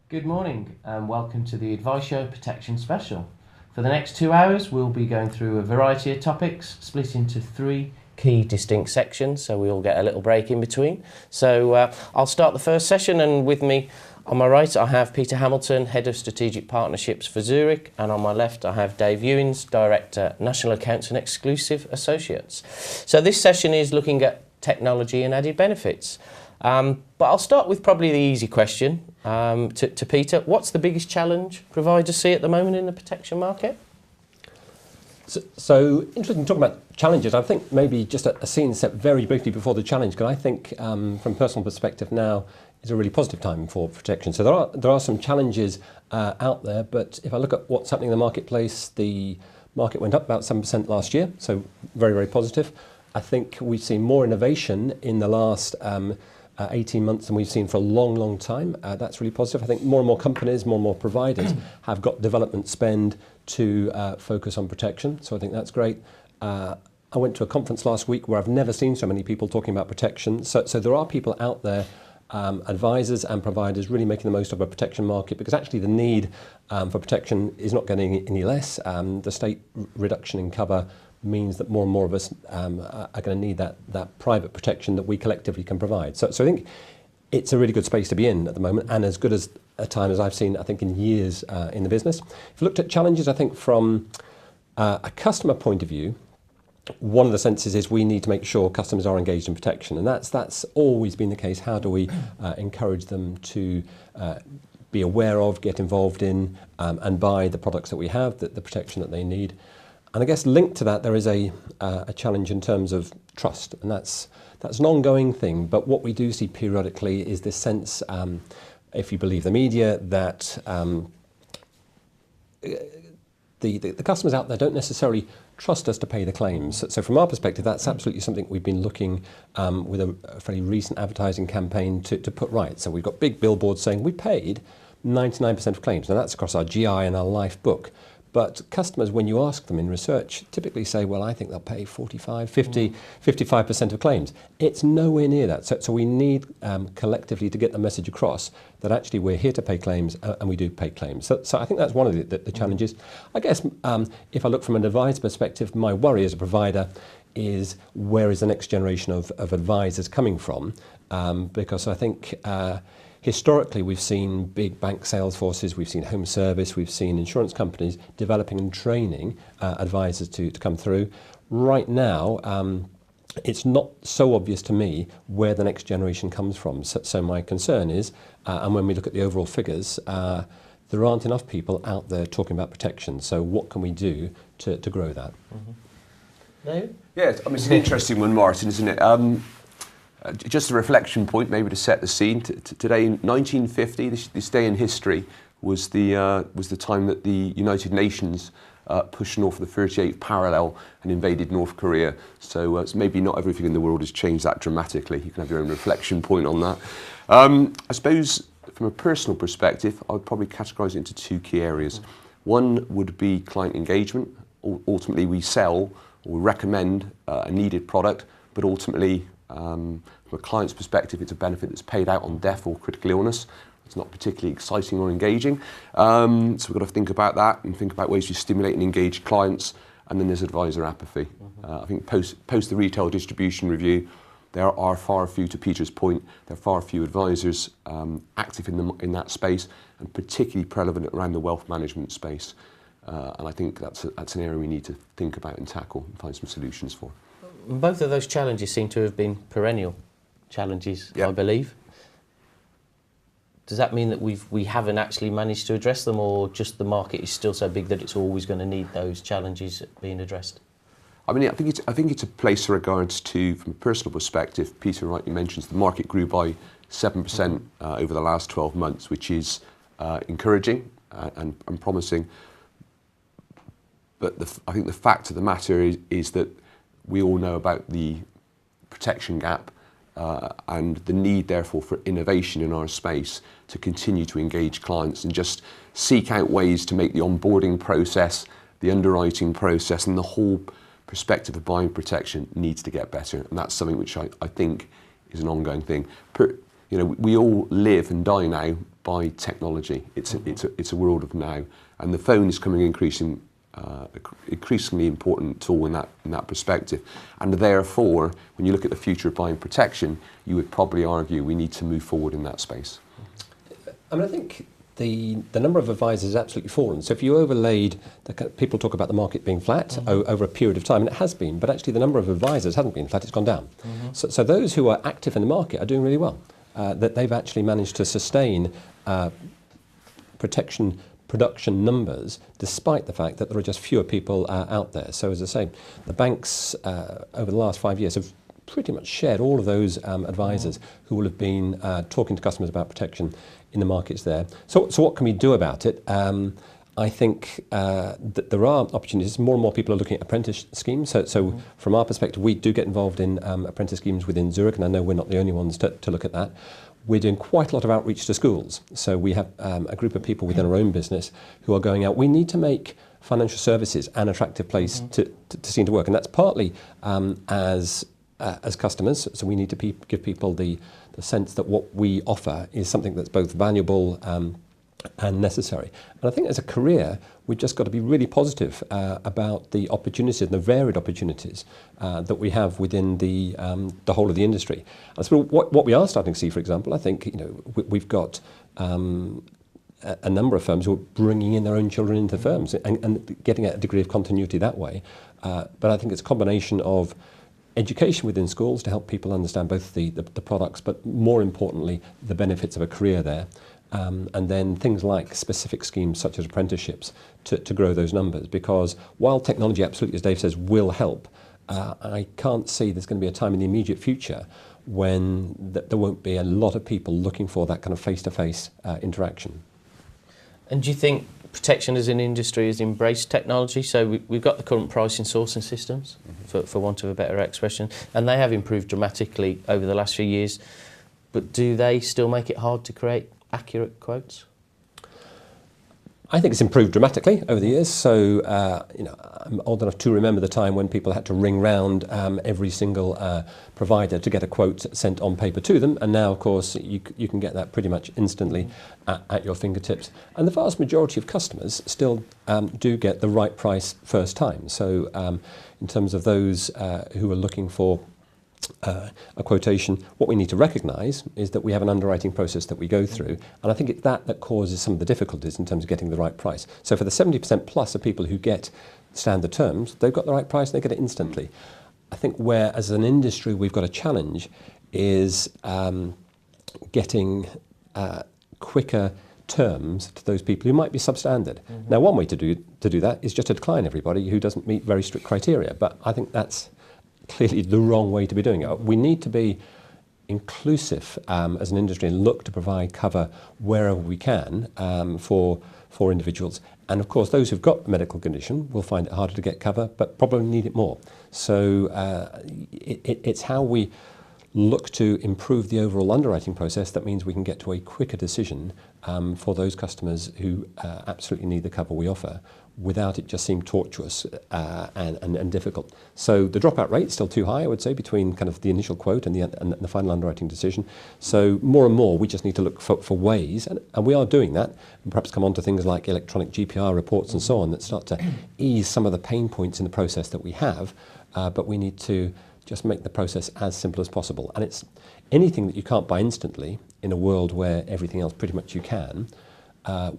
Good morning and welcome to the Advice Show Protection Special. For the next 2 hours we'll be going through a variety of topics split into three key distinct sections, so we all get a little break in between. So I'll start the first session, and with me on my right I have Peter Hamilton, Head of Strategic Partnerships for Zurich, and on my left I have Dave Ewens, Director, National Accounts and Exclusive Associates. So this session is looking at technology and added benefits. But I'll start with probably the easy question to Peter. What's the biggest challenge providers see at the moment in the protection market? So interesting talking about challenges. I think maybe just a scene set very briefly before the challenge, because I think from a personal perspective now is a really positive time for protection. So there are some challenges out there, but if I look at what's happening in the marketplace, the market went up about 7% last year, so very, very positive. I think we've seen more innovation in the last 18 months than we've seen for a long, long time. That's really positive. I think more and more companies, more and more providers have got development spend to focus on protection. So I think that's great. I went to a conference last week where I've never seen so many people talking about protection. So there are people out there, advisors and providers, really making the most of a protection market, because actually the need for protection is not getting any less. The state reduction in cover means that more and more of us are going to need that private protection that we collectively can provide. So I think it's a really good space to be in at the moment, and as good as a time as I've seen, I think, in years in the business. If you looked at challenges, I think from a customer point of view, one of the senses is we need to make sure customers are engaged in protection, and that's always been the case. How do we encourage them to be aware of, get involved in, and buy the products that we have, the protection that they need? And I guess linked to that, there is a challenge in terms of trust, and that's an ongoing thing. But what we do see periodically is this sense, if you believe the media, that the customers out there don't necessarily trust us to pay the claims. So from our perspective, that's absolutely something we've been looking with a fairly recent advertising campaign to put right. So we've got big billboards saying we paid 99% of claims. Now that's across our GI and our life book. But customers, when you ask them in research, typically say, well, I think they'll pay 45, 50, 55% of claims. It's nowhere near that. So we need collectively to get the message across that actually we're here to pay claims, and we do pay claims. So I think that's one of the challenges. I guess if I look from an advisor perspective, my worry as a provider is where is the next generation of advisors coming from? Because I think historically, we've seen big bank sales forces, we've seen home service, we've seen insurance companies developing and training advisors to come through. Right now, it's not so obvious to me where the next generation comes from. So my concern is, and when we look at the overall figures, there aren't enough people out there talking about protection. So what can we do to grow that? No? Yeah, I mean, it's an interesting one, Martin, isn't it? Just a reflection point, maybe to set the scene. Today, in 1950, this day in history was the time that the United Nations pushed north of the 38th parallel and invaded North Korea. So maybe not everything in the world has changed that dramatically. You can have your own reflection point on that. I suppose from a personal perspective, I would probably categorise it into two key areas. One would be client engagement. Ultimately, we sell or recommend a needed product, but ultimately, from a client's perspective, it's a benefit that's paid out on death or critical illness. It's not particularly exciting or engaging. So we've got to think about that and think about ways to stimulate and engage clients. And then there's advisor apathy. I think post the retail distribution review, there are far few, to Peter's point, there are far few advisors active in that space, and particularly prevalent around the wealth management space. And I think that's an area we need to think about and tackle and find some solutions for. Both of those challenges seem to have been perennial challenges, I believe. Does that mean that we haven't actually managed to address them, or just the market is still so big that it's always going to need those challenges being addressed? I mean, I think it's a place in regards to, from a personal perspective, Peter rightly mentions the market grew by 7% over the last 12 months, which is encouraging and promising. But I think the fact of the matter is that we all know about the protection gap and the need, therefore, for innovation in our space to continue to engage clients and just seek out ways to make the onboarding process, the underwriting process, and the whole perspective of buying protection needs to get better. And that's something which I think is an ongoing thing. We all live and die now by technology. It's a world of now, and the phone is coming increasingly important tool in that perspective. And therefore, when you look at the future of buying protection, you would probably argue we need to move forward in that space. I mean, I think the number of advisors has absolutely fallen. So if you overlaid, people talk about the market being flat over a period of time, and it has been, but actually the number of advisors hasn't been flat, it's gone down. So those who are active in the market are doing really well. That they've actually managed to sustain protection production numbers despite the fact that there are just fewer people out there. So as I say, the banks over the last 5 years have pretty much shared all of those advisors who will have been talking to customers about protection in the markets there. So what can we do about it? I think that there are opportunities. More and more people are looking at apprentice schemes. So from our perspective, we do get involved in apprentice schemes within Zurich, and I know we're not the only ones to look at that. We're doing quite a lot of outreach to schools. So we have a group of people within our own business who are going out. We need to make financial services an attractive place to seem to work, and that's partly as customers. So we need to give people the sense that what we offer is something that's both valuable and necessary. And I think as a career, we've just got to be really positive about the opportunities and the varied opportunities that we have within the whole of the industry. And so what we are starting to see, for example, I think we've got a number of firms who are bringing in their own children into firms and getting a degree of continuity that way. But I think it's a combination of education within schools to help people understand both the products, but more importantly, the benefits of a career there. And then things like specific schemes such as apprenticeships to grow those numbers. Because while technology absolutely, as Dave says, will help, I can't see there's going to be a time in the immediate future when there won't be a lot of people looking for that kind of face-to-face interaction. And do you think protection as an industry has embraced technology? So we've got the current pricing sourcing systems, for want of a better expression, and they have improved dramatically over the last few years. But do they still make it hard to create accurate quotes? I think it's improved dramatically over the years. So, I'm old enough to remember the time when people had to ring round every single provider to get a quote sent on paper to them. And now, of course, you can get that pretty much instantly at your fingertips. And the vast majority of customers still do get the right price first time. So, in terms of those who are looking for a quotation, what we need to recognise is that we have an underwriting process that we go through, and I think it's that causes some of the difficulties in terms of getting the right price. So for the 70% plus of people who get standard terms, they've got the right price and they get it instantly. I think where, as an industry, we've got a challenge is getting quicker terms to those people who might be substandard. Now, one way to do that is just to decline everybody who doesn't meet very strict criteria, but I think that's clearly the wrong way to be doing it. We need to be inclusive as an industry and look to provide cover wherever we can for individuals. And of course, those who've got a medical condition will find it harder to get cover, but probably need it more. So it's how we look to improve the overall underwriting process that means we can get to a quicker decision for those customers who absolutely need the cover we offer, without it just seeming tortuous and difficult. So the dropout rate is still too high, I would say, between kind of the initial quote and the final underwriting decision. So more and more we just need to look for ways, and we are doing that, and perhaps come on to things like electronic GPR reports and so on that start to ease some of the pain points in the process that we have, but we need to just make the process as simple as possible. And it's anything that you can't buy instantly in a world where everything else pretty much you can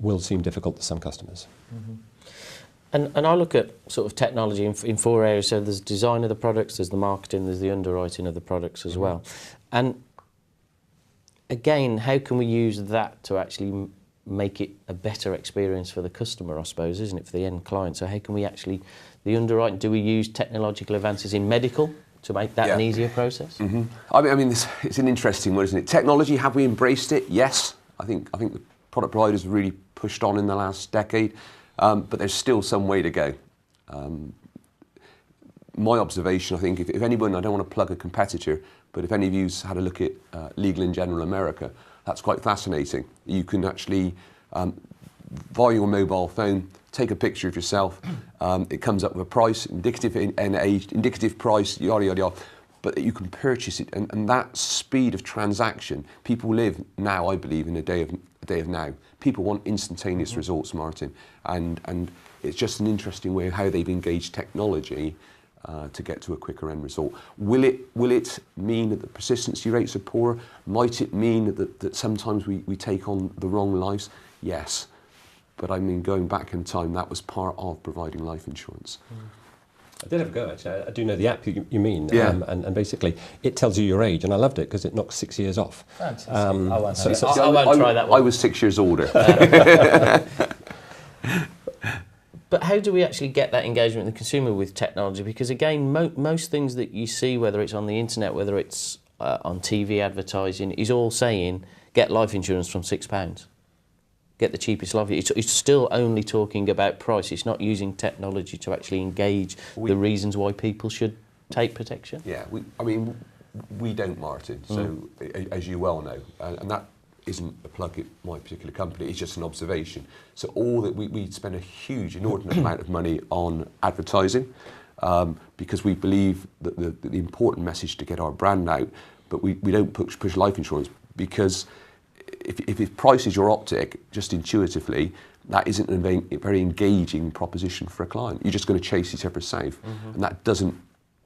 will seem difficult to some customers. And I look at sort of technology in four areas. So there's design of the products, there's the marketing, there's the underwriting of the products as well. And again, how can we use that to actually make it a better experience for the customer, I suppose, isn't it, for the end client? So how can we actually, the underwriting, do we use technological advances in medical to make that an easier process? I mean, it's an interesting one, isn't it? Technology, have we embraced it? Yes. I think the product providers have really pushed on in the last decade. But there's still some way to go. My observation, I think, if anyone, I don't want to plug a competitor, but if any of you had a look at Legal in General America, that's quite fascinating. You can actually, via your mobile phone, take a picture of yourself. It comes up with a price, indicative age, indicative price, yada, yada, yada. But you can purchase it, and that speed of transaction, people live now, I believe, in a day day of now. People want instantaneous results, Martin, and it's just an interesting way of how they've engaged technology to get to a quicker end result. Will it mean that the persistency rates are poor? Might it mean that sometimes we take on the wrong lives? Yes. But I mean, going back in time, that was part of providing life insurance. I did have a go, actually. I do know the app you mean. Yeah. And basically, it tells you your age, and I loved it because it knocks 6 years off. Fantastic. I I won't I try that one. I was 6 years older. But how do we actually get that engagement with the consumer with technology? Because again, most things that you see, whether it's on the internet, whether it's on TV advertising, is all saying, get life insurance from £6. Get the cheapest life. It's still only talking about price. It's not using technology to actually engage the reasons why people should take protection. Yeah, we don't, Martin. So, as you well know, and that isn't a plug at my particular company, it's just an observation. So all that we spend a huge, inordinate amount of money on advertising because we believe that the important message to get our brand out, but we don't push life insurance because if price is your optic, just intuitively, that isn't a very engaging proposition for a client. You're just going to chase each other south, and that doesn't,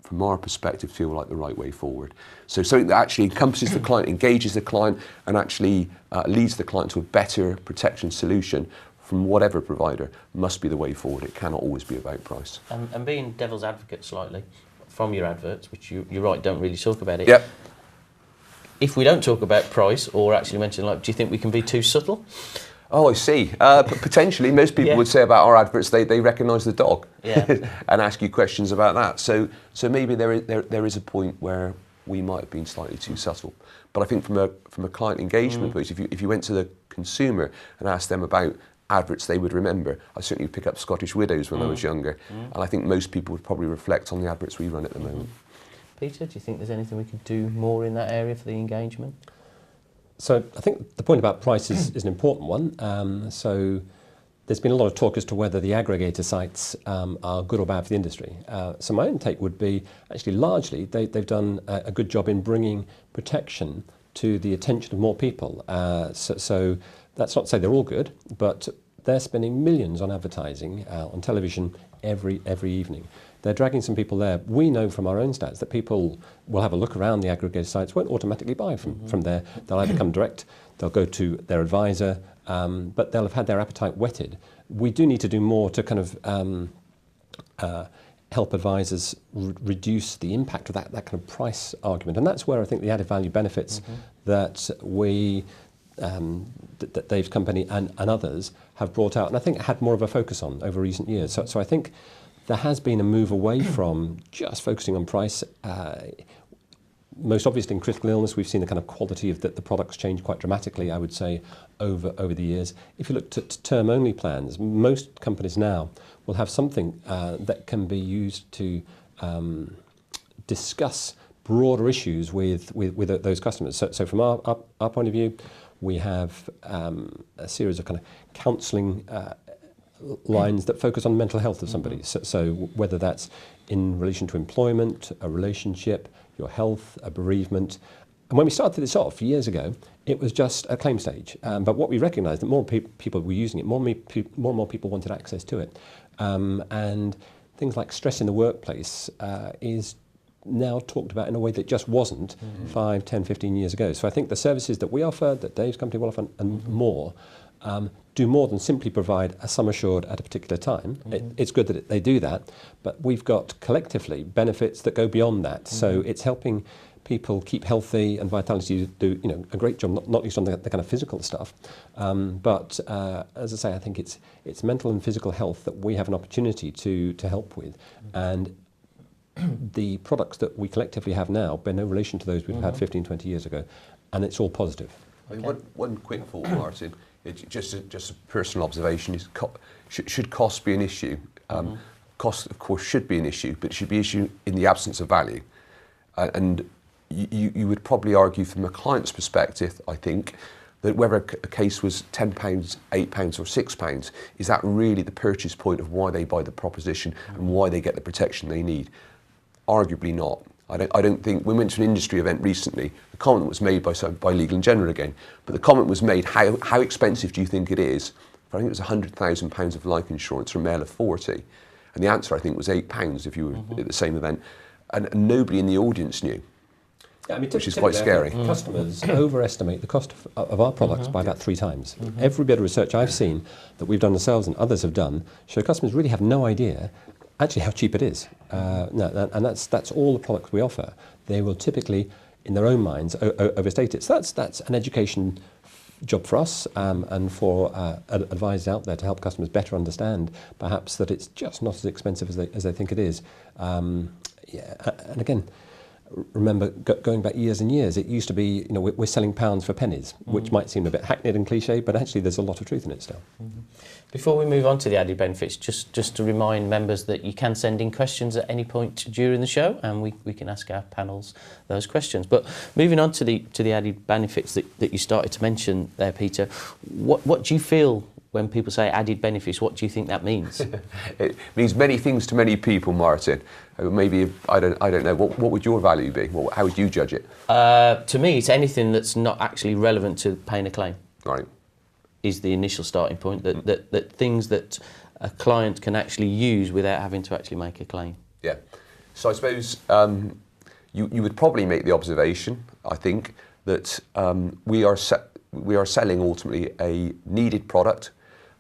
from our perspective, feel like the right way forward. So something that actually encompasses the client, engages the client, and actually leads the client to a better protection solution from whatever provider must be the way forward. It cannot always be about price. And being devil's advocate slightly, from your adverts, which you're right, don't really talk about it. Yep. If we don't talk about price or actually mention life, do you think we can be too subtle? Oh, I see. Potentially, most people would say about our adverts they recognise the dog and ask you questions about that. So maybe there is a point where we might have been slightly too subtle. But I think from a client engagement point, if you went to the consumer and asked them about adverts they would remember, I certainly would pick up Scottish Widows when I was younger, and I think most people would probably reflect on the adverts we run at the moment. Peter, do you think there's anything we could do more in that area for the engagement? So I think the point about price is an important one. So there's been a lot of talk as to whether the aggregator sites are good or bad for the industry. So my own take would be, actually largely, they've done a good job in bringing protection to the attention of more people. So that's not to say they're all good, but they're spending millions on advertising on television every evening. They're dragging some people there. We know from our own stats that people will have a look around the aggregator sites, won't automatically buy from there. They'll either come direct, they'll go to their advisor, but they'll have had their appetite whetted. We do need to do more to kind of help advisors reduce the impact of that kind of price argument. And that's where I think the added value benefits that we, that Dave's company and others have brought out, and I think had more of a focus on over recent years. So I think there has been a move away from just focusing on price. Most obviously in critical illness, we've seen the kind of quality of the products change quite dramatically, I would say, over the years. If you look at term-only plans, most companies now will have something that can be used to discuss broader issues with those customers. So from our point of view, we have a series of kind of counselling lines that focus on mental health of somebody. So whether that's in relation to employment, a relationship, your health, a bereavement. And when we started this off years ago, it was just a claim stage. But what we recognised that more people were using it, more and more people wanted access to it. And things like stress in the workplace is now talked about in a way that just wasn't 5, 10, 15 years ago. So I think the services that we offer, that Dave's company will offer, and more, do more than simply provide a sum assured at a particular time. It's good that they do that, but we've got collectively benefits that go beyond that. So it's helping people keep healthy, and Vitality do a great job, not least on the kind of physical stuff. But as I say, I think it's mental and physical health that we have an opportunity to help with. And the products that we collectively have now bear no relation to those we've had 15, 20 years ago, and it's all positive. I mean, one quick thought, Martin. It's just a personal observation. Is should cost be an issue? Cost, of course, should be an issue, but it should be an issue in the absence of value. And you would probably argue from a client's perspective, I think, that whether a case was £10, £8 or £6, is that really the purchase point of why they buy the proposition and why they get the protection they need? Arguably not. I don't think, we went to an industry event recently, the comment was made by Legal and General again, but the comment was made, how expensive do you think it is? I think it was £100,000 of life insurance for a male of 40. And the answer, I think, was £8 if you were at the same event. And nobody in the audience knew, Yeah, I mean, which is quite scary. Customers overestimate the cost of our products by about 3 times. Every bit of research I've seen that we've done ourselves and others have done show customers really have no idea actually how cheap it is. And that's all the products we offer. They will typically, in their own minds, overstate it. So that's an education job for us and for advisors out there to help customers better understand perhaps that it's just not as expensive as they think it is. And again, remember going back years and years, it used to be, we're selling pounds for pennies, which might seem a bit hackneyed and cliche, but actually there's a lot of truth in it still. Before we move on to the added benefits, just to remind members that you can send in questions at any point during the show, and we can ask our panels those questions. But moving on to the added benefits that you started to mention there, Peter, what do you feel when people say added benefits? What do you think that means? It means many things to many people, Martin. Maybe, I don't know, what would your value be? How would you judge it? To me, it's anything that's not actually relevant to paying a claim. Right. Is the initial starting point, that things that a client can actually use without having to actually make a claim. Yeah. So I suppose you would probably make the observation, I think, that we are selling ultimately a needed product,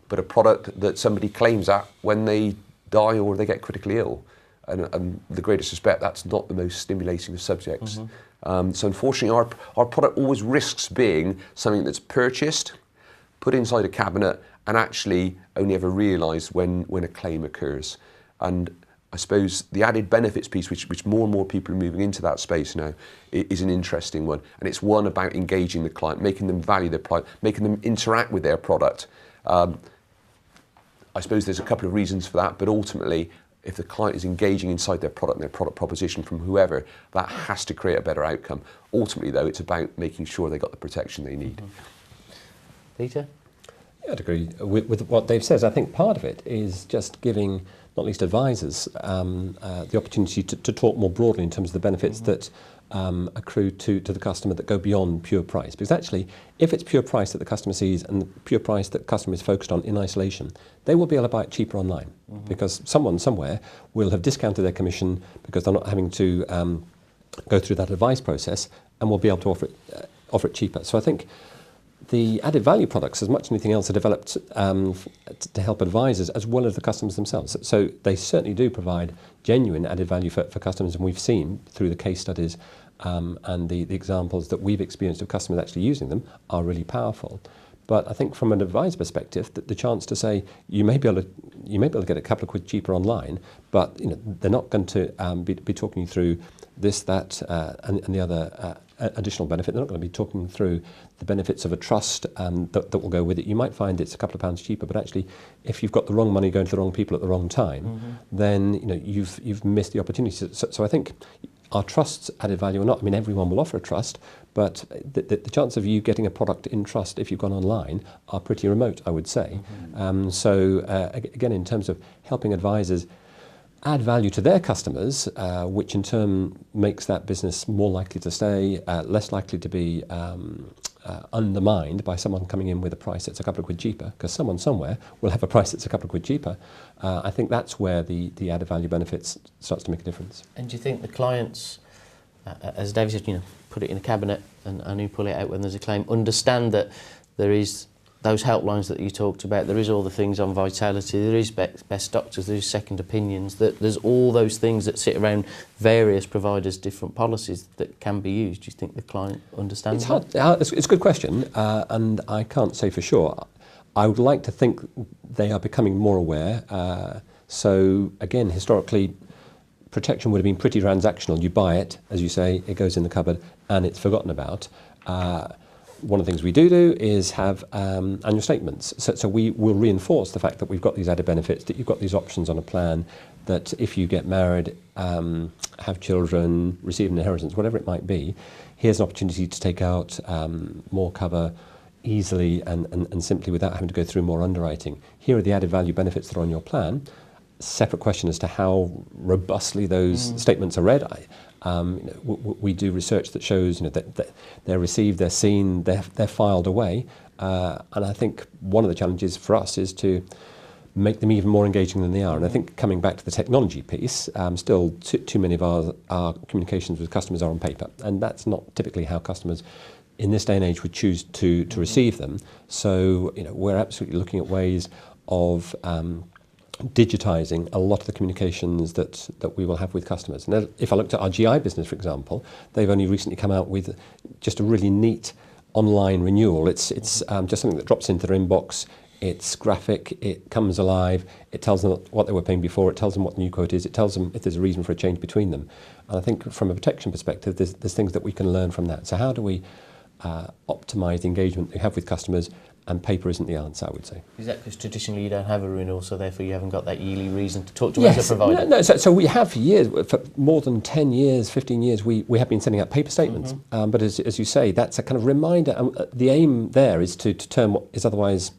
but a product that somebody claims at when they die or they get critically ill. And the greatest respect, that's not the most stimulating of subjects. So unfortunately, our product always risks being something that's purchased, put inside a cabinet, and actually only ever realised when a claim occurs. And I suppose the added benefits piece, which more and more people are moving into that space now, is an interesting one. And it's one about engaging the client, making them value their product, making them interact with their product. I suppose there's a couple of reasons for that, but ultimately, if the client is engaging inside their product and their product proposition from whoever, that has to create a better outcome. Ultimately, though, it's about making sure they got the protection they need. Peter? Yeah, I'd agree with what Dave says. I think part of it is just giving, not least advisors, the opportunity to talk more broadly in terms of the benefits that accrue to the customer that go beyond pure price. Because actually, if it's pure price that the customer sees and the pure price that the customer is focused on in isolation, they will be able to buy it cheaper online. Because someone somewhere will have discounted their commission because they're not having to go through that advice process, and will be able to offer it cheaper. So I think the added value products, as much as anything else, are developed to help advisors as well as the customers themselves. So they certainly do provide genuine added value for customers, and we've seen through the case studies and the examples that we've experienced of customers actually using them are really powerful. But I think from an advisor perspective, the chance to say you may be able to get a couple of quid cheaper online, but they're not going to be talking you through this, that, and the other additional benefit. They're not going to be talking through the benefits of a trust that will go with it. You might find it's a couple of pounds cheaper, but actually, if you've got the wrong money going to the wrong people at the wrong time, then you've missed the opportunity. So I think are trusts added value or not? I mean, everyone will offer a trust, but the chance of you getting a product in trust if you've gone online are pretty remote, I would say. Again, in terms of helping advisors add value to their customers, which in turn makes that business more likely to stay, less likely to be undermined by someone coming in with a price that's a couple of quid cheaper, because someone somewhere will have a price that's a couple of quid cheaper. I think that's where the added value benefits starts to make a difference. And do you think the clients, as David said, put it in a cabinet and only pull it out when there's a claim, understand that there is those helplines that you talked about, there is all the things on Vitality, there is best doctors, there is second opinions, that there's all those things that sit around various providers' different policies that can be used. Do you think the client understands that? It's a good question, and I can't say for sure. I would like to think they are becoming more aware. So again, historically, protection would have been pretty transactional. You buy it, as you say, it goes in the cupboard, and it's forgotten about. One of the things we do is have annual statements. So we will reinforce the fact that we've got these added benefits, that you've got these options on a plan, that if you get married, have children, receive an inheritance, whatever it might be, here's an opportunity to take out more cover easily and simply without having to go through more underwriting. Here are the added value benefits that are on your plan. Separate question as to how robustly those statements are read. We do research that shows that they're received, they're seen, they're filed away, and I think one of the challenges for us is to make them even more engaging than they are. And I think coming back to the technology piece, still too many of our communications with customers are on paper, and that's not typically how customers in this day and age would choose to receive them. So we're absolutely looking at ways of digitising a lot of the communications that we will have with customers. And if I looked at our GI business, for example, they've only recently come out with just a really neat online renewal. It's just something that drops into their inbox. It's graphic, it comes alive, it tells them what they were paying before, it tells them what the new quote is, it tells them if there's a reason for a change between them. And I think from a protection perspective, there's things that we can learn from that. So how do we optimise the engagement we have with customers? And paper isn't the answer, I would say. Is that because traditionally you don't have a renewal, so therefore you haven't got that yearly reason to talk to us as a provider? No, so we have for years, for more than 10 years, 15 years, we have been sending out paper statements. But as you say, that's a kind of reminder. The aim there is to turn what is otherwise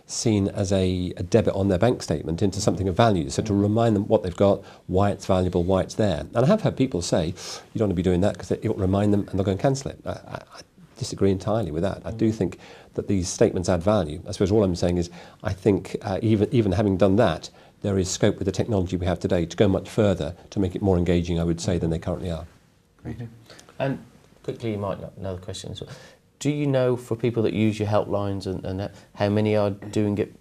seen as a debit on their bank statement into something of value. So to remind them what they've got, why it's valuable, why it's there. And I have heard people say, you don't want to be doing that because it will remind them and they'll go and cancel it. I disagree entirely with that. I do think that these statements add value. I suppose all I'm saying is I think even having done that, there is scope with the technology we have today to go much further to make it more engaging, I would say, than they currently are. Great. And quickly, you might know another question as well. Do you know for people that use your helplines and how many are doing it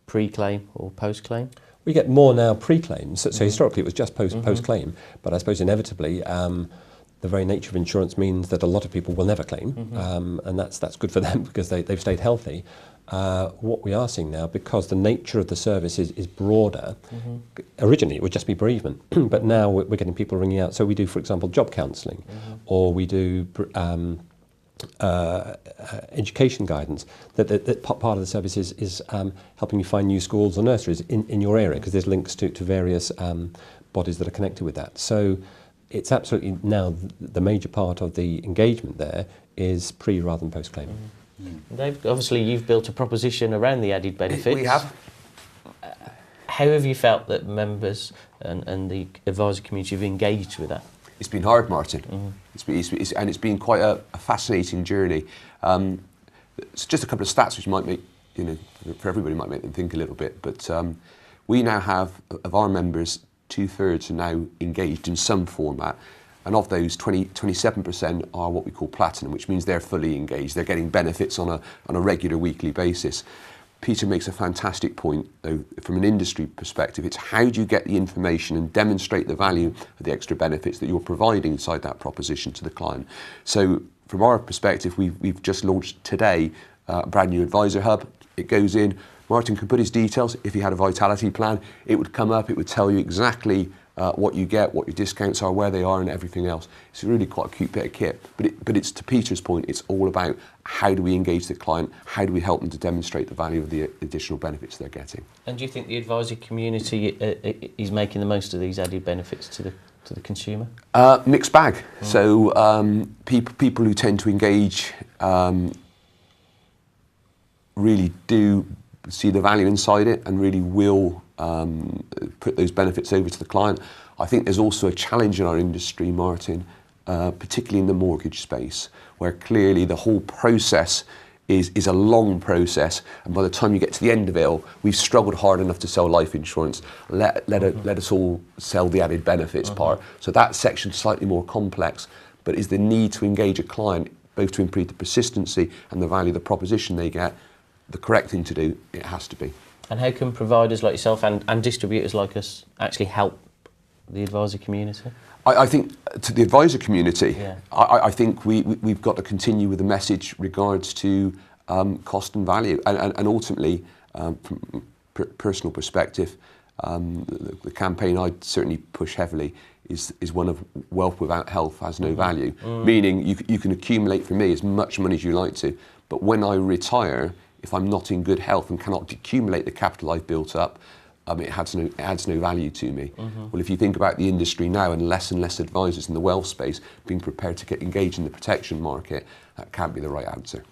pre-claim or post-claim? We get more now pre-claims. So historically it was just post-claim, but I suppose inevitably the very nature of insurance means that a lot of people will never claim, and that's good for them because they've stayed healthy. What we are seeing now, because the nature of the service is broader, originally it would just be bereavement, but now we're getting people ringing out. So we do, for example, job counselling, or we do education guidance. That part of the service is helping you find new schools or nurseries in your area, because there's links to various bodies that are connected with that. So it's absolutely now the major part of the engagement there is pre rather than post claim. Dave, obviously you've built a proposition around the added benefits. We have. How have you felt that members and the advisor community have engaged with that? It's been hard, Martin. It's been quite a fascinating journey. It's just a couple of stats which might make, for everybody might make them think a little bit. But we now have, of our members, 2/3 are now engaged in some format. And of those, 27% are what we call platinum, which means they're fully engaged. They're getting benefits on a regular weekly basis. Peter makes a fantastic point, though, from an industry perspective. It's how do you get the information and demonstrate the value of the extra benefits that you're providing inside that proposition to the client. So from our perspective, we've just launched today a brand new advisor hub. It goes in, Martin can put his details. If he had a vitality plan, it would come up, it would tell you exactly what you get, what your discounts are, where they are, and everything else. It's really quite a cute bit of kit. But it's to Peter's point, it's all about how do we engage the client, how do we help them to demonstrate the value of the additional benefits they're getting. And do you think the advisory community is making the most of these added benefits to the consumer? Mixed bag. So people who tend to engage really do see the value inside it and really will put those benefits over to the client. I think there's also a challenge in our industry, Martin, particularly in the mortgage space, where clearly the whole process is a long process, and by the time you get to the end of it all, we've struggled hard enough to sell life insurance. Let us all sell the added benefits part. So that section's slightly more complex, but is the need to engage a client, both to improve the persistency and the value of the proposition they get, the correct thing to do. It has to be. And how can providers like yourself and distributors like us actually help the advisor community? I think to the advisor community, I think we've got to continue with the message regards to cost and value, and ultimately, from a personal perspective, the campaign I'd certainly push heavily is one of wealth without health has no value, meaning you can accumulate for me as much money as you like to, but when I retire, if I'm not in good health and cannot accumulate the capital I've built up, it adds no value to me. Well, if you think about the industry now and less advisors in the wealth space being prepared to get engaged in the protection market, that can't be the right answer.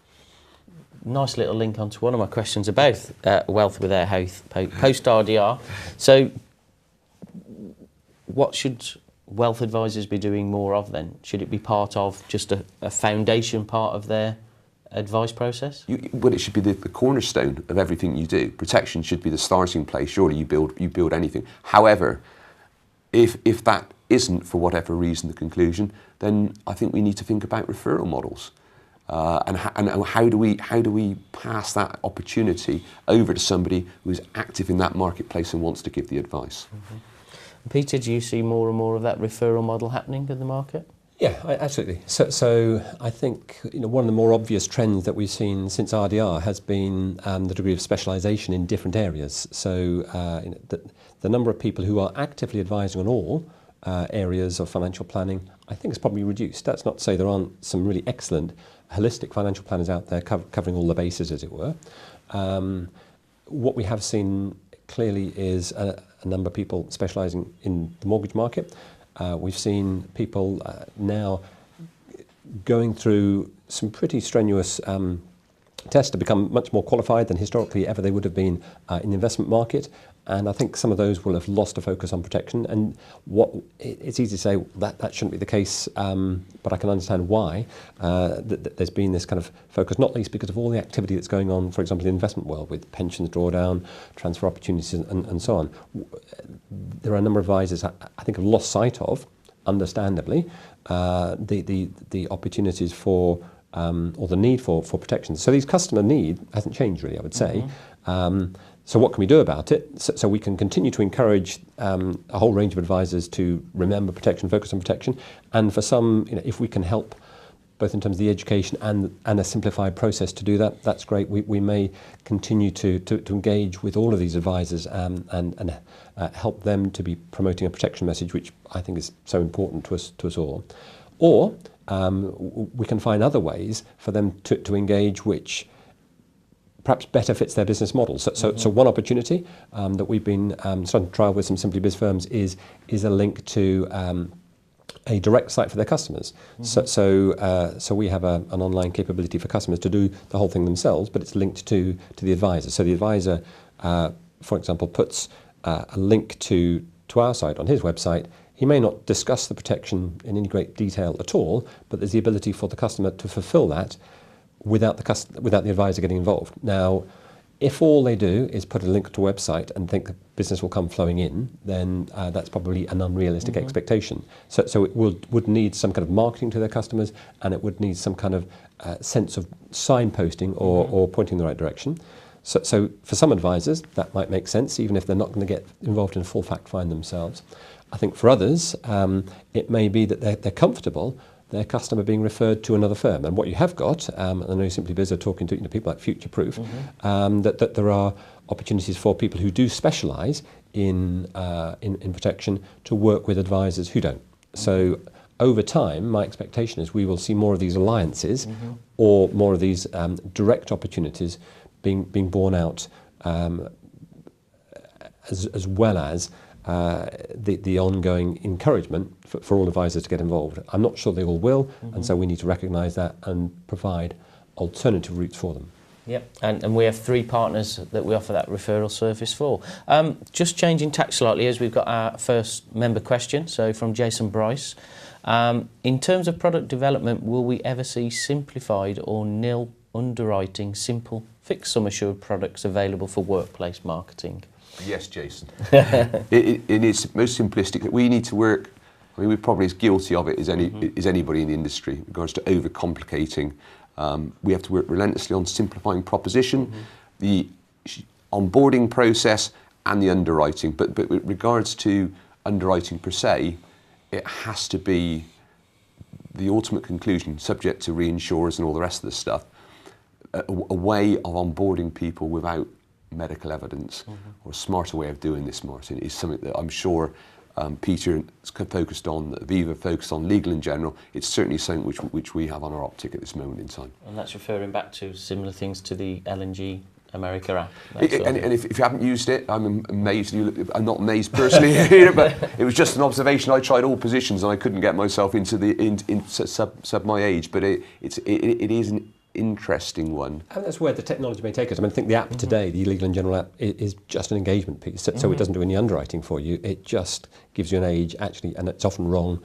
Nice little link onto one of my questions about wealth without health post RDR. So what should wealth advisors be doing more of then? Should it be part of just a foundation part of their advice process? Well, it should be the cornerstone of everything you do. Protection should be the starting place. Surely you build anything. However, if that isn't for whatever reason the conclusion, then I think we need to think about referral models. And how do we pass that opportunity over to somebody who's active in that marketplace and wants to give the advice? Mm-hmm. Peter, do you see more and more of that referral model happening in the market? Yeah, absolutely. So I think one of the more obvious trends that we've seen since RDR has been the degree of specialisation in different areas. So the number of people who are actively advising on all areas of financial planning, I think, has probably reduced. That's not to say there aren't some really excellent holistic financial planners out there covering all the bases, as it were. What we have seen clearly is a number of people specialising in the mortgage market. We've seen people now going through some pretty strenuous tests to become much more qualified than historically ever they would have been in the investment market. And I think some of those will have lost a focus on protection. And it's easy to say that shouldn't be the case, but I can understand why there's been this kind of focus, not least because of all the activity that's going on, for example, in the investment world with pensions drawdown, transfer opportunities and so on. There are a number of advisors I think have lost sight of, understandably, the opportunities for or the need for protection. So these customer need hasn't changed really, I would say. Mm-hmm. So what can we do about it? So we can continue to encourage a whole range of advisors to remember protection, focus on protection, and for some, if we can help both in terms of the education and a simplified process to do that, that's great. We may continue to engage with all of these advisors and help them to be promoting a protection message, which I think is so important to us all. Or we can find other ways for them to engage, which perhaps better fits their business model. So one opportunity that we've been starting to trial with some Simply Biz firms is a link to a direct site for their customers. Mm-hmm. So we have an online capability for customers to do the whole thing themselves, but it's linked to the advisor. So the advisor, for example, puts a link to our site on his website. He may not discuss the protection in any great detail at all, but there's the ability for the customer to fulfill that without the advisor getting involved. Now, if all they do is put a link to a website and think the business will come flowing in, then that's probably an unrealistic expectation. So it would need some kind of marketing to their customers, and it would need some kind of sense of signposting or pointing in the right direction. So for some advisors, that might make sense, even if they're not going to get involved in full fact find themselves. I think for others, it may be that they're comfortable their customer being referred to another firm. And what you have got, and I know Simply Biz are talking to people like Future Proof, that there are opportunities for people who do specialise in protection to work with advisors who don't. So over time, my expectation is we will see more of these alliances or more of these direct opportunities being borne out as well as the ongoing encouragement for all advisors to get involved. I'm not sure they all will, and so we need to recognise that and provide alternative routes for them. Yep, and we have 3 partners that we offer that referral service for. Just changing tack slightly as we've got our first member question, so from Jason Bryce. In terms of product development, will we ever see simplified or nil underwriting, simple fixed sum assured products available for workplace marketing? Yes, Jason. In its most simplistic, we need to work. I mean, we're probably as guilty of it as anybody in the industry in regards to overcomplicating. We have to work relentlessly on simplifying proposition, the onboarding process, and the underwriting. But with regards to underwriting per se, it has to be the ultimate conclusion, subject to reinsurers and all the rest of the stuff. A way of onboarding people without medical evidence, or a smarter way of doing this, Martin, is something that I'm sure Peter is focused on, Aviva focused on, legal in general. It's certainly something which we have on our optic at this moment in time. And that's referring back to similar things to the LNG America app. And if you haven't used it, I'm amazed. I'm not amazed personally, but it was just an observation. I tried all positions and I couldn't get myself into sub my age. But it is interesting one. And that's where the technology may take us. I mean, I think the app today, the Legal and General app, is just an engagement piece. So it doesn't do any underwriting for you. It just gives you an age, actually, and it's often wrong,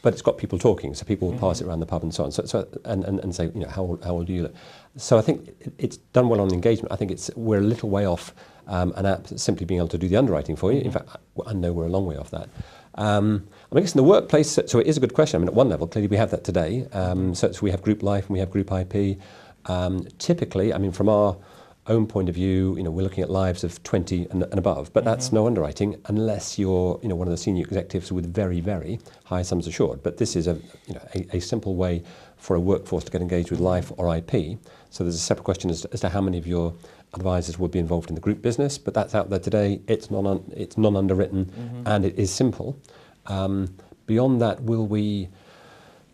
but it's got people talking, so people will pass it around the pub and so on. So and say, you know, how old do you look? So I think it's done well on engagement. I think we're a little way off an app simply being able to do the underwriting for you. In fact, I know we're a long way off that. I mean, I guess in the workplace, so it is a good question. I mean, at one level, clearly we have that today. So we have group life and we have group IP. Typically, I mean, from our own point of view, you know, we're looking at lives of 20 and above, but that's no underwriting unless you're, you know, one of the senior executives with very, very high sums assured. But this is a simple way for a workforce to get engaged with life or IP. So there's a separate question as to how many of your advisors would be involved in the group business, but that's out there today. It's non-underwritten and it is simple. Beyond that, will we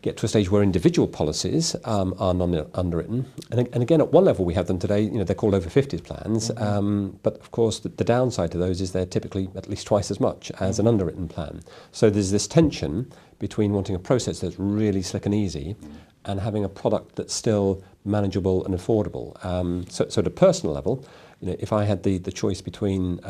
get to a stage where individual policies are non-underwritten? And again, at one level we have them today, you know, they're called over 50s plans, but of course the downside to those is they're typically at least twice as much as an underwritten plan. So there's this tension between wanting a process that's really slick and easy and having a product that's still manageable and affordable. So at a personal level, you know, if I had the choice between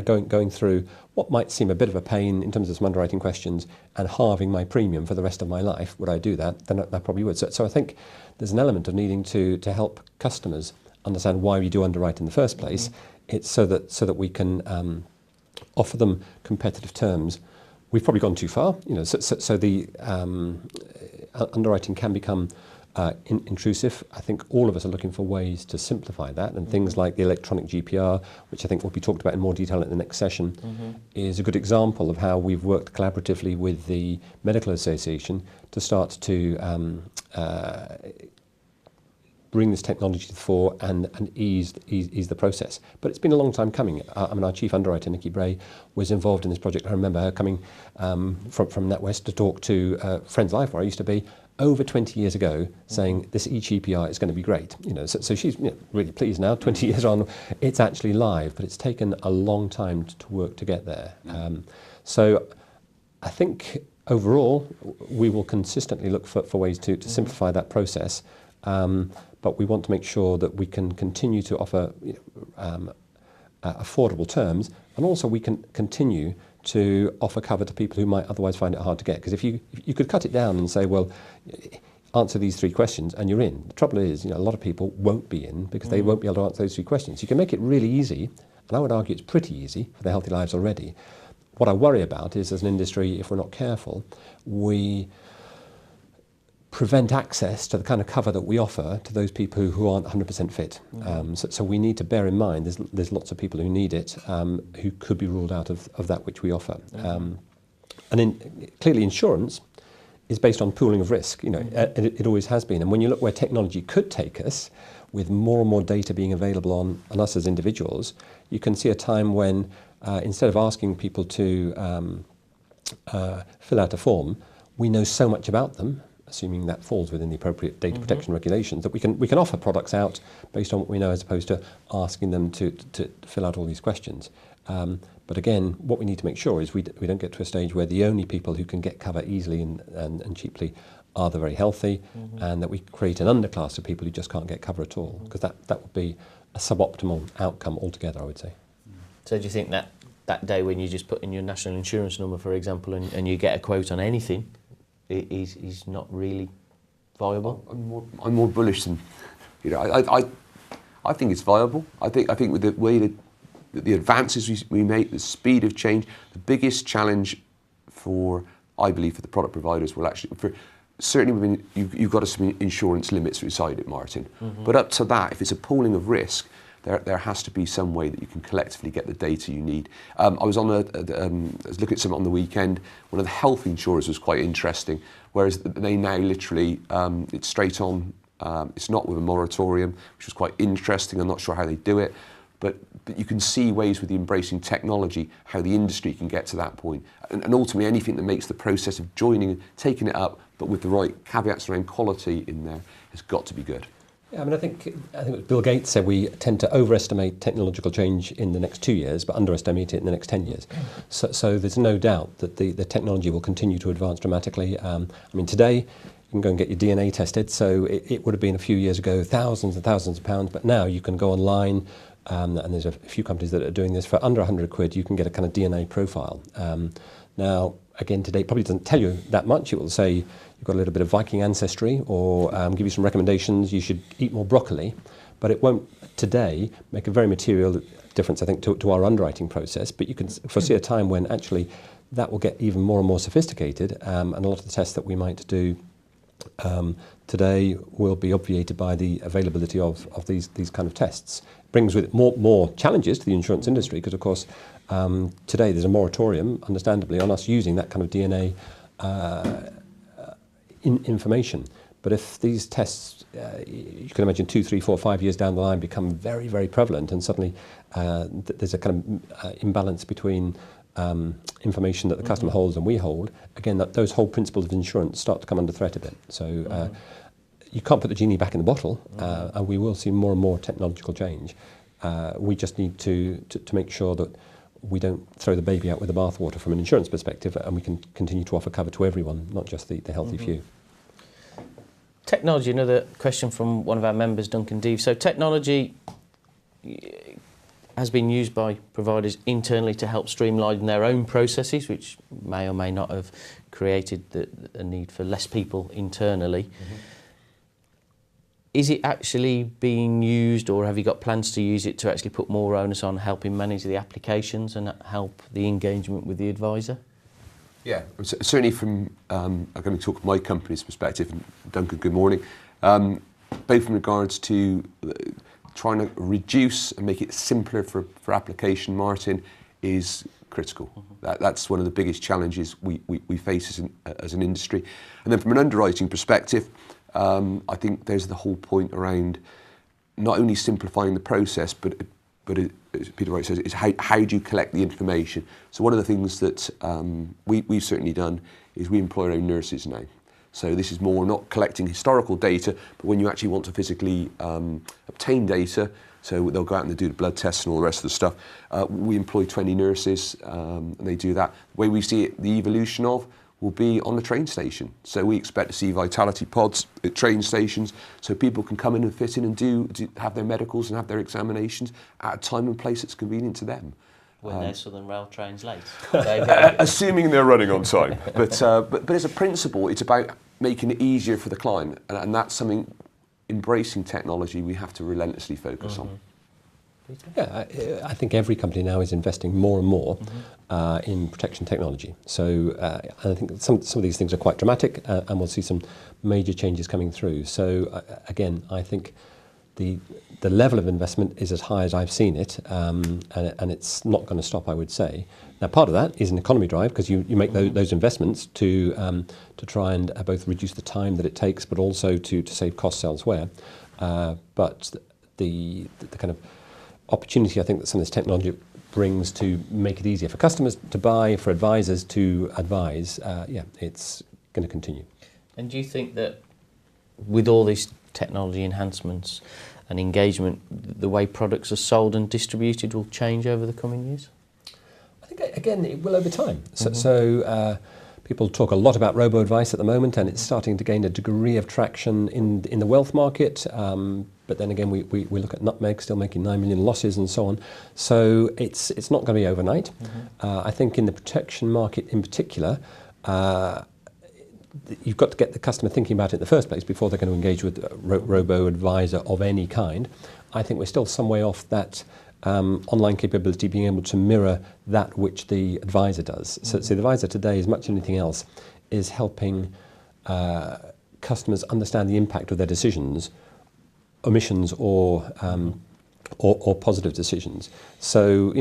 going through what might seem a bit of a pain in terms of some underwriting questions and halving my premium for the rest of my life, would I do that? Then I probably would. So I think there's an element of needing to help customers understand why we do underwrite in the first place. It's so that we can offer them competitive terms. We've probably gone too far, you know. So the underwriting can become intrusive. I think all of us are looking for ways to simplify that, and things like the electronic GPR, which I think will be talked about in more detail in the next session, is a good example of how we've worked collaboratively with the Medical Association to start to bring this technology to the fore and ease the process. But it's been a long time coming. I mean, our chief underwriter, Nikki Bray, was involved in this project. I remember her coming from NatWest to talk to Friends Life, where I used to be, over 20 years ago, saying this eGPR is going to be great. You know, so she's, you know, really pleased now. 20 years on, it's actually live, but it's taken a long time to work to get there. So I think overall we will consistently look for ways to simplify that process, but we want to make sure that we can continue to offer, you know, affordable terms, and also we can continue to offer cover to people who might otherwise find it hard to get. Because if you could cut it down and say, well, answer these 3 questions and you're in. The trouble is, you know, a lot of people won't be in because they won't be able to answer those 3 questions. You can make it really easy, and I would argue it's pretty easy for their healthy lives already. What I worry about is, as an industry, if we're not careful, we prevent access to the kind of cover that we offer to those people who aren't 100% fit. So we need to bear in mind there's lots of people who need it, who could be ruled out of that which we offer. Clearly insurance is based on pooling of risk. You know, it always has been. And when you look where technology could take us, with more and more data being available on us as individuals, you can see a time when instead of asking people to fill out a form, we know so much about them, assuming that falls within the appropriate data protection regulations, that we can offer products out based on what we know, as opposed to asking them to fill out all these questions. But again, what we need to make sure is we don't get to a stage where the only people who can get cover easily and cheaply are the very healthy, and that we create an underclass of people who just can't get cover at all, because that would be a suboptimal outcome altogether, I would say. So do you think that day when you just put in your national insurance number, for example, and you get a quote on anything, is not really viable? I'm more bullish than, you know, I think it's viable. I think with the way that the advances we make, the speed of change, the biggest challenge I believe, for the product providers will actually, certainly you've got some insurance limits beside it, Martin. But up to that, if it's a pooling of risk, there has to be some way that you can collectively get the data you need. I was looking at something on the weekend. One of the health insurers was quite interesting, whereas they now literally, it's straight on, it's not with a moratorium, which was quite interesting. I'm not sure how they do it, but you can see ways with the embracing technology, how the industry can get to that point. And ultimately anything that makes the process of joining, taking it up, but with the right caveats around quality in there, has got to be good. Yeah, I mean, I think what Bill Gates said, we tend to overestimate technological change in the next 2 years, but underestimate it in the next 10 years. So there's no doubt that the technology will continue to advance dramatically. I mean, today, can go and get your DNA tested. So it would have been a few years ago thousands and thousands of pounds, but now you can go online, and there's a few companies that are doing this for under 100 quid. You can get a kind of DNA profile. Now, again, today it probably doesn't tell you that much. It will say you've got a little bit of Viking ancestry, or give you some recommendations. You should eat more broccoli, but it won't today make a very material difference, I think, to our underwriting process. But you can foresee a time when actually that will get even more and more sophisticated, and a lot of the tests that we might do today will be obviated by the availability of these kind of tests. It brings with it more challenges to the insurance industry, because of course today there's a moratorium, understandably, on us using that kind of DNA information. But if these tests, you can imagine 2, 3, 4, 5 years down the line, become very, very prevalent, and suddenly there's a kind of imbalance between information that the customer holds and we hold, again, those whole principles of insurance start to come under threat a bit. So you can't put the genie back in the bottle, and we will see more and more technological change. We just need to make sure that we don't throw the baby out with the bathwater from an insurance perspective, and we can continue to offer cover to everyone, not just the healthy few. Technology, another question from one of our members, Duncan Deave. So technology has been used by providers internally to help streamline their own processes, which may or may not have created a need for less people internally. Is it actually being used, or have you got plans to use it to actually put more onus on helping manage the applications and help the engagement with the advisor? Yeah, certainly from, I'm going to talk from my company's perspective, and Duncan, good morning, both in regards to trying to reduce and make it simpler for application, Martin, is critical. That's one of the biggest challenges we face as an industry. And then from an underwriting perspective, I think there's the whole point around not only simplifying the process, but as Peter Wright says, is how do you collect the information? So one of the things that we've certainly done is we employ our own nurses now. So this is more not collecting historical data, but when you actually want to physically obtain data, so they'll go out and they do the blood tests and all the rest of the stuff. We employ 20 nurses, and they do that. The way we see it, the evolution of will be on the train station. So we expect to see vitality pods at train stations, so people can come in and fit in and have their medicals and have their examinations at a time and place that's convenient to them. When their Southern Rail train's late. Assuming they're running on time. But as a principle, it's about making it easier for the client, and that's something, embracing technology, we have to relentlessly focus on. Yeah, I think every company now is investing more and more in protection technology. So I think some of these things are quite dramatic, and we'll see some major changes coming through. So again, I think the level of investment is as high as I've seen it, and it's not going to stop, I would say. Now, part of that is an economy drive, because you make those investments to try and both reduce the time that it takes, but also to save costs elsewhere. But the kind of opportunity, I think, that some of this technology brings to make it easier for customers to buy, for advisors to advise, it's going to continue. And do you think that with all these technology enhancements and engagement, the way products are sold and distributed will change over the coming years? I think, again, it will over time. So people talk a lot about robo-advice at the moment, and it's starting to gain a degree of traction in the wealth market. But then again, we look at Nutmeg still making 9 million losses and so on. So it's not going to be overnight. I think in the protection market in particular, you've got to get the customer thinking about it in the first place before they're going to engage with a robo-advisor of any kind. I think we're still some way off that online capability being able to mirror that which the advisor does. So the advisor today, as much as anything else, is helping customers understand the impact of their decisions, omissions or positive decisions. So,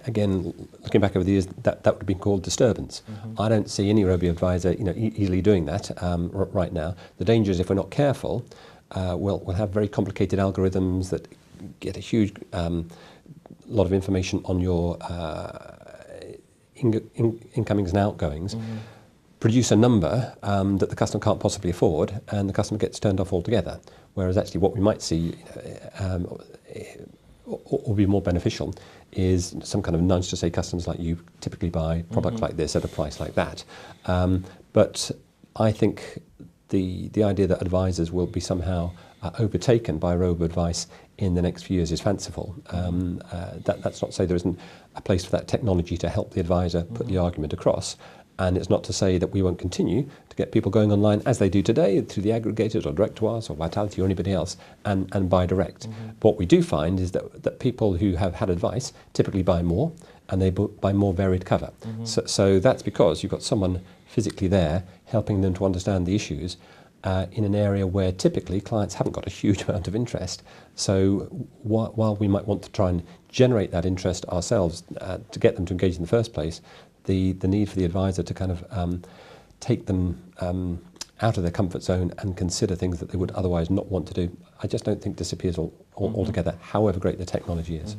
again, looking back over the years, that would have been called disturbance. I don't see any robo-advisor, easily doing that right now. The danger is if we're not careful, we'll have very complicated algorithms that get a huge lot of information on your incomings and outgoings, produce a number that the customer can't possibly afford, and the customer gets turned off altogether. Whereas actually what we might see or be more beneficial is some kind of nudge to say customers like you typically buy products like this at a price like that. But I think the idea that advisors will be somehow overtaken by robo-advice in the next few years is fanciful. That's not to say there isn't a place for that technology to help the advisor put the argument across. And it's not to say that we won't continue to get people going online as they do today through the aggregators or direct to us or Vitality or anybody else and buy direct. What we do find is that people who have had advice typically buy more and they buy more varied cover. So that's because you've got someone physically there helping them to understand the issues in an area where typically clients haven't got a huge amount of interest. So while we might want to try and generate that interest ourselves to get them to engage in the first place, the need for the advisor to kind of take them out of their comfort zone and consider things that they would otherwise not want to do, I just don't think disappears altogether, however great the technology is.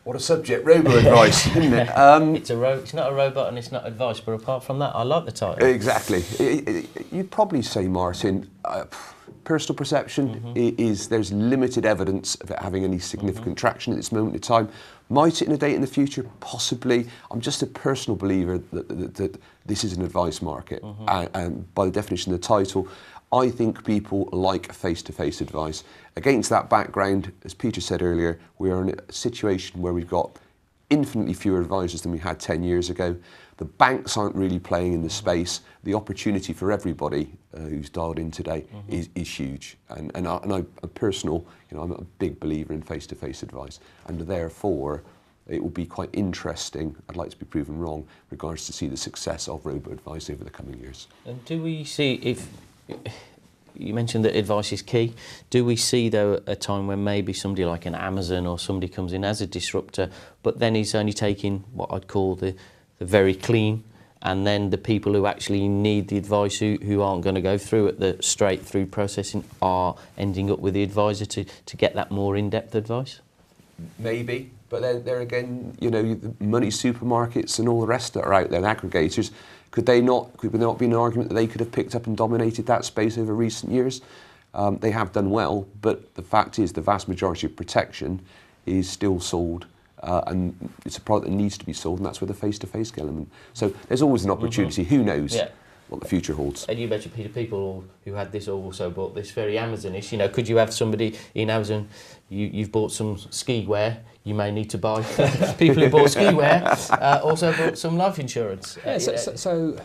What a subject, robo-advice, isn't it? It's not a robot and it's not advice, but apart from that, I like the title. Exactly. You'd probably say, Martin, personal perception is there's limited evidence of it having any significant traction at this moment in time. Might it innovate in the future? Possibly. I'm just a personal believer that this is an advice market. And by the definition of the title, I think people like face-to-face advice. Against that background, as Peter said earlier, we are in a situation where we've got infinitely fewer advisors than we had 10 years ago. The banks aren't really playing in the space. The opportunity for everybody who's dialed in today is huge. And I'm a personal, I'm a big believer in face-to-face advice. And therefore, it will be quite interesting, I'd like to be proven wrong, regards to see the success of robo-advice over the coming years. And do we see, if you mentioned that advice is key, do we see though a time when maybe somebody like an Amazon or somebody comes in as a disruptor, but then he's only taking what I'd call the very clean, and then the people who actually need the advice, who aren't going to go through at the straight through processing, are ending up with the advisor to get that more in-depth advice? Maybe, but then there again, the money supermarkets and all the rest that are out there, the aggregators, could there not be an argument that they could have picked up and dominated that space over recent years? They have done well, but the fact is the vast majority of protection is still sold, and it's a product that needs to be sold, and that's where the face-to-face element. So there's always an opportunity. Who knows what the future holds? And you mentioned, Peter, people who had this also bought this very Amazon-ish. Could you have somebody in Amazon, you've bought some ski wear, you may need to buy. People who bought ski wear also bought some life insurance. So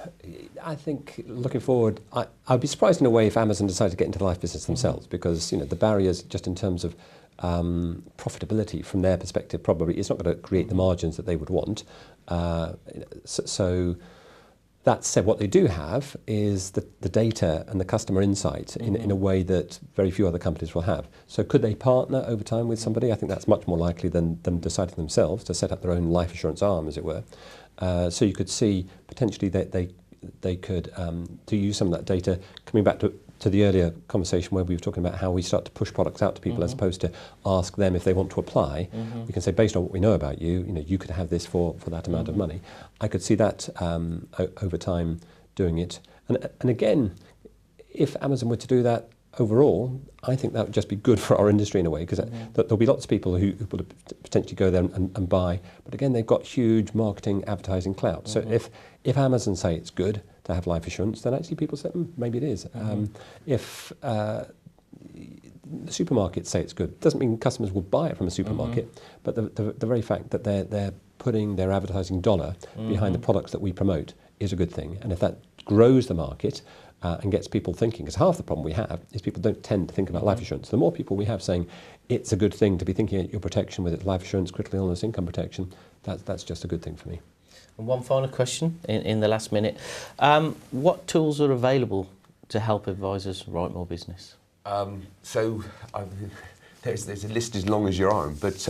I think looking forward, I'd be surprised in a way if Amazon decided to get into the life business themselves, because the barriers just in terms of profitability from their perspective probably it's not going to create the margins that they would want. So that said, what they do have is the data and the customer insight in a way that very few other companies will have. So could they partner over time with somebody? I think that's much more likely than them deciding themselves to set up their own life insurance arm, as it were. So you could see potentially that they could to use some of that data, coming back to the earlier conversation where we were talking about how we start to push products out to people as opposed to ask them if they want to apply. We can say, based on what we know about you, you could have this for that amount of money. I could see that over time doing it. And again, if Amazon were to do that overall, I think that would just be good for our industry in a way, because there'll be lots of people who will potentially go there and buy. But again, they've got huge marketing, advertising clout. So if Amazon say it's good to have life insurance, then actually people say, maybe it is. If the supermarkets say it's good, doesn't mean customers will buy it from a supermarket, but the very fact that they're putting their advertising dollar behind the products that we promote is a good thing. And if that grows the market and gets people thinking, because half the problem we have is people don't tend to think about life insurance. The more people we have saying it's a good thing to be thinking about your protection, whether it's life insurance, critical illness, income protection, that's just a good thing for me. And one final question in the last minute. What tools are available to help advisors write more business? So there's a list as long as your arm, but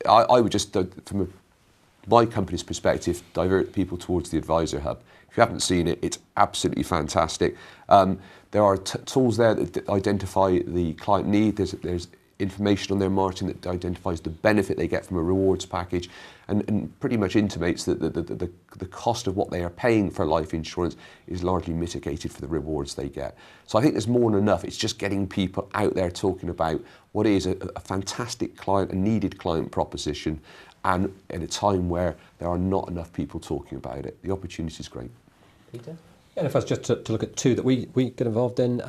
I would just, from my company's perspective, divert people towards the Advisor Hub. If you haven't seen it, it's absolutely fantastic. There are tools there that identify the client need. There's information on there, Martin, that identifies the benefit they get from a rewards package, and pretty much intimates that the cost of what they are paying for life insurance is largely mitigated for the rewards they get. So I think there's more than enough. It's just getting people out there talking about what is a fantastic client, a needed client proposition, and at a time where there are not enough people talking about it. The opportunity is great. Peter? And if I was just to look at two that we get involved in,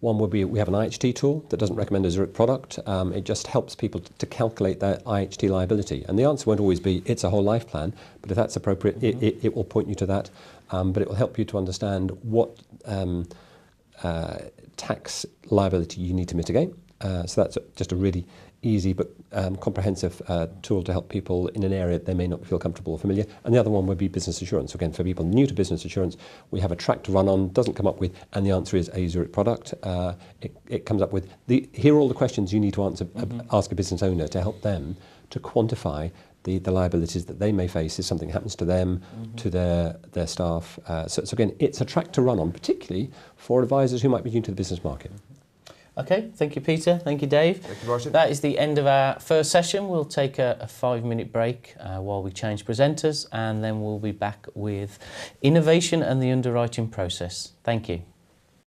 one would be we have an IHT tool that doesn't recommend a Zurich product. It just helps people to calculate their IHT liability. And the answer won't always be it's a whole life plan, but if that's appropriate, it will point you to that. But it will help you to understand what tax liability you need to mitigate. So that's just a really easy but comprehensive tool to help people in an area they may not feel comfortable or familiar. And the other one would be business assurance. Again, for people new to business assurance, we have a track to run on, doesn't come up with, and the answer is a Zurich product. It comes up with, here are all the questions you need to answer, ask a business owner to help them to quantify the liabilities that they may face if something happens to them, to their staff. So again, it's a track to run on, particularly for advisors who might be new to the business market. Okay, thank you, Peter. Thank you, Dave. Thank you, Martin. That is the end of our first session. We'll take a 5-minute break while we change presenters, and then we'll be back with innovation and the underwriting process. Thank you.